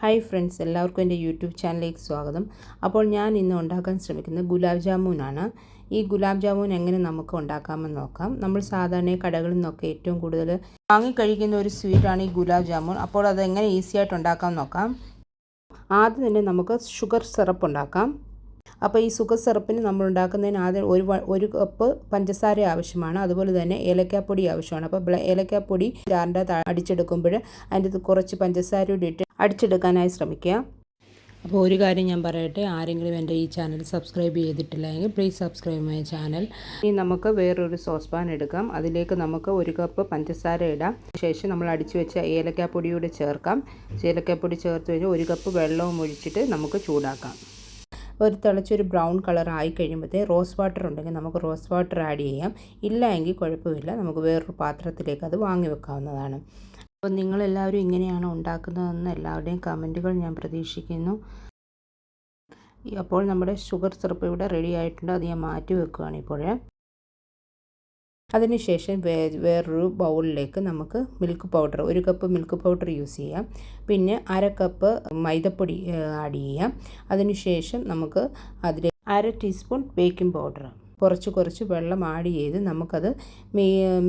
Hi friends, എല്ലാവർക്കും എൻ്റെ YouTube ചാനലിലേക്ക് സ്വാഗതം. അപ്പോൾ ഞാൻ ഇന്ന് ഉണ്ടാക്കാൻ ശ്രമിക്കുന്നത് ഗുലാബ് ജാമുനാണ്. ഈ ഗുലാബ് ജാമുൻ എങ്ങനെ നമുക്ക് ഉണ്ടാക്കാമെന്ന് നോക്കാം. നമ്മൾ സാധാരണ കടകളിൽ നിന്നൊക്കെ ഏറ്റവും കൂടുതൽ വാങ്ങിക്കഴിക്കുന്ന ഒരു സ്വീറ്റാണ് ഈ ഗുലാബ് ജാമുൻ. അപ്പോൾ അതെങ്ങനെ ഈസി ആയിട്ട് ഉണ്ടാക്കാൻ നോക്കാം. ആദ്യം തന്നെ നമുക്ക് ഷുഗർ സിറപ്പ് ഉണ്ടാക്കാം. അപ്പോൾ ഈ ഷുഗർ സിറപ്പിന് നമ്മൾ ഉണ്ടാക്കുന്നതിന് ആദ്യം ഒരു കപ്പ് പഞ്ചസാര ആവശ്യമാണ്. അതുപോലെ തന്നെ ഏലക്കാപ്പൊടി ആവശ്യമാണ്. അപ്പോൾ ഏലക്കാപ്പൊടി ജാറിൻ്റെ അടിച്ചെടുക്കുമ്പോൾ അതിൻ്റെ കുറച്ച് പഞ്ചസാര കൂടി ഇട്ട് അടിച്ചെടുക്കാനായി ശ്രമിക്കുക. അപ്പോൾ ഒരു കാര്യം ഞാൻ പറയട്ടെ, ആരെങ്കിലും എൻ്റെ ഈ ചാനൽ സബ്സ്ക്രൈബ് ചെയ്തിട്ടില്ലെങ്കിൽ പ്ലീസ് സബ്സ്ക്രൈബ് മൈ ചാനൽ. ഇനി നമുക്ക് വേറൊരു സോസ് പാൻ എടുക്കാം. അതിലേക്ക് നമുക്ക് ഒരു കപ്പ് പഞ്ചസാര ഇടാം. ശേഷം നമ്മൾ അടിച്ചു വെച്ച ഏലക്കാപ്പൊടിയൂടെ ചേർക്കാം. ഏലക്കാപ്പൊടി ചേർത്ത് കഴിഞ്ഞാൽ ഒരു കപ്പ് വെള്ളവും ഒഴിച്ചിട്ട് നമുക്ക് ചൂടാക്കാം. ഒരു തിളച്ചൊരു ബ്രൗൺ കളർ ആയി കഴിയുമ്പോഴത്തേ റോസ് വാട്ടർ ഉണ്ടെങ്കിൽ നമുക്ക് റോസ് വാട്ടർ ആഡ് ചെയ്യാം. ഇല്ല എങ്കിൽ കുഴപ്പമില്ല, നമുക്ക് വേറൊരു പാത്രത്തിലേക്ക് അത് വാങ്ങി വെക്കാവുന്നതാണ്. അപ്പോൾ നിങ്ങളെല്ലാവരും ഇങ്ങനെയാണ് ഉണ്ടാക്കുന്നതെന്ന് എല്ലാവരുടെയും കമൻറ്റുകൾ ഞാൻ പ്രതീക്ഷിക്കുന്നു. അപ്പോൾ നമ്മുടെ ഷുഗർ സിറപ്പ് ഇവിടെ റെഡി ആയിട്ടുണ്ട്. അത് ഞാൻ മാറ്റി വെക്കുകയാണ് ഇപ്പോൾ. അതിനുശേഷം വേറൊരു ബൗളിലേക്ക് നമുക്ക് മിൽക്ക് പൗഡർ, ഒരു കപ്പ് മിൽക്ക് പൗഡർ യൂസ് ചെയ്യാം. പിന്നെ അര കപ്പ് മൈദപ്പൊടി ആഡ് ചെയ്യാം. അതിനുശേഷം നമുക്ക് അതിൽ അര ടീസ്പൂൺ ബേക്കിംഗ് പൗഡർ, കുറച്ച് വെള്ളം ആഡ് ചെയ്ത് നമുക്കത്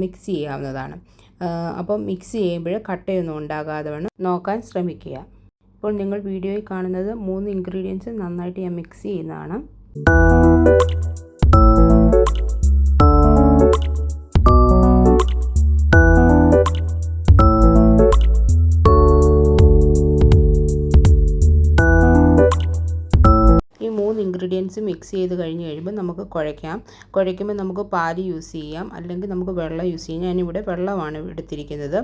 മിക്സ് ചെയ്യാവുന്നതാണ്. അപ്പോൾ മിക്സ് ചെയ്യുമ്പോൾ കട്ടയൊന്നും ഉണ്ടാകാതെ വേണം നോക്കാൻ ശ്രമിക്കുക. ഇപ്പോൾ നിങ്ങൾ വീഡിയോയിൽ കാണുന്നത് 3 ഇൻഗ്രീഡിയൻസ് നന്നായിട്ട് ഞാൻ മിക്സ് ചെയ്യുന്നതാണ്. ഇൻഗ്രീഡിയൻസ് മിക്സ് ചെയ്ത് കഴിയുമ്പോൾ നമുക്ക് കുഴയ്ക്കുമ്പോൾ നമുക്ക് പാല് യൂസ് ചെയ്യാം, അല്ലെങ്കിൽ നമുക്ക് വെള്ളം യൂസ് ചെയ്യാം. ഞാനിവിടെ വെള്ളമാണ് എടുത്തിരിക്കുന്നത്.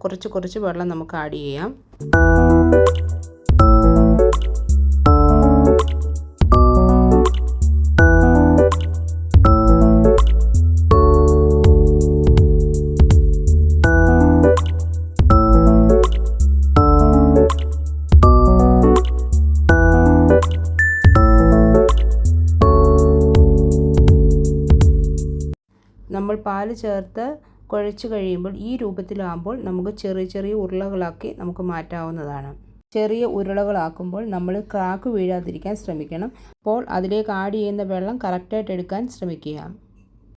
കുറച്ച് വെള്ളം നമുക്ക് ആഡ് ചെയ്യാം. നമ്മൾ പാല് ചേർത്ത് കുഴച്ച് കഴിയുമ്പോൾ ഈ രൂപത്തിലാകുമ്പോൾ നമുക്ക് ചെറിയ ഉരുളകളാക്കി നമുക്ക് മാറ്റാവുന്നതാണ്. ചെറിയ ഉരുളകളാക്കുമ്പോൾ നമ്മൾ ക്രാക്ക് വീഴാതിരിക്കാൻ ശ്രമിക്കണം. അപ്പോൾ അതിലേക്ക് ആഡ് ചെയ്യുന്ന വെള്ളം കറക്റ്റായിട്ട് എടുക്കാൻ ശ്രമിക്കുക.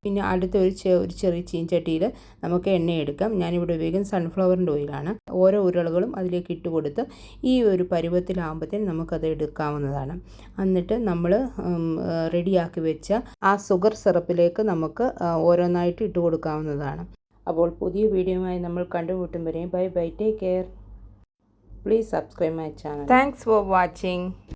പിന്നെ അടുത്ത ഒരു ചെറിയ ചീൻചട്ടിയിൽ നമുക്ക് എണ്ണയെടുക്കാം. ഞാനിവിടെ ഉപയോഗിക്കുന്നത് സൺഫ്ലവറിൻ്റെ ഓയിലാണ്. ഓരോ ഉരുളകളും അതിലേക്ക് ഇട്ട് കൊടുത്ത് ഈ ഒരു പരുവത്തിലാകുമ്പോഴത്തേന് നമുക്കത് എടുക്കാവുന്നതാണ്. എന്നിട്ട് നമ്മൾ റെഡിയാക്കി വെച്ച ആ ഷുഗർ സിറപ്പിലേക്ക് നമുക്ക് ഓരോന്നായിട്ട് ഇട്ട് കൊടുക്കാവുന്നതാണ്. അപ്പോൾ പുതിയ വീഡിയോയുമായി നമ്മൾ കണ്ടുമുട്ടും വരെ bye bye, take care. Please subscribe my channel. Thanks for watching.